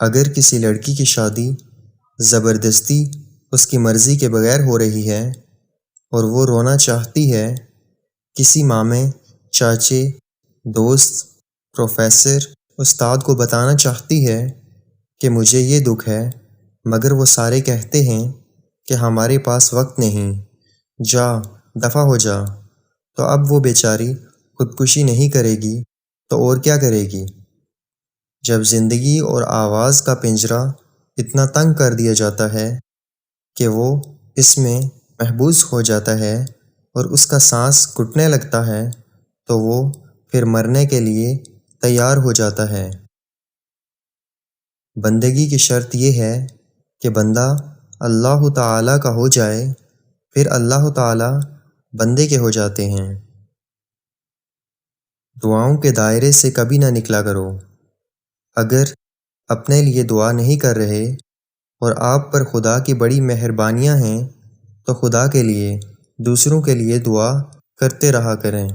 اگر کسی لڑکی کی شادی زبردستی اس کی مرضی کے بغیر ہو رہی ہے اور وہ رونا چاہتی ہے، کسی مامے، چاچے، دوست، پروفیسر، استاد کو بتانا چاہتی ہے کہ مجھے یہ دکھ ہے، مگر وہ سارے کہتے ہیں کہ ہمارے پاس وقت نہیں، جا دفع ہو جا، تو اب وہ بیچاری خودکشی نہیں کرے گی تو اور کیا کرے گی؟ جب زندگی اور آواز کا پنجرہ اتنا تنگ کر دیا جاتا ہے کہ وہ اس میں محبوس ہو جاتا ہے اور اس کا سانس گھٹنے لگتا ہے، تو وہ پھر مرنے کے لیے تیار ہو جاتا ہے۔ بندگی کی شرط یہ ہے کہ بندہ اللہ تعالیٰ کا ہو جائے، پھر اللہ تعالیٰ بندے کے ہو جاتے ہیں۔ دعاؤں کے دائرے سے کبھی نہ نکلا کرو۔ اگر اپنے لیے دعا نہیں کر رہے اور آپ پر خدا کی بڑی مہربانیاں ہیں تو خدا کے لیے، دوسروں کے لیے دعا کرتے رہا کریں۔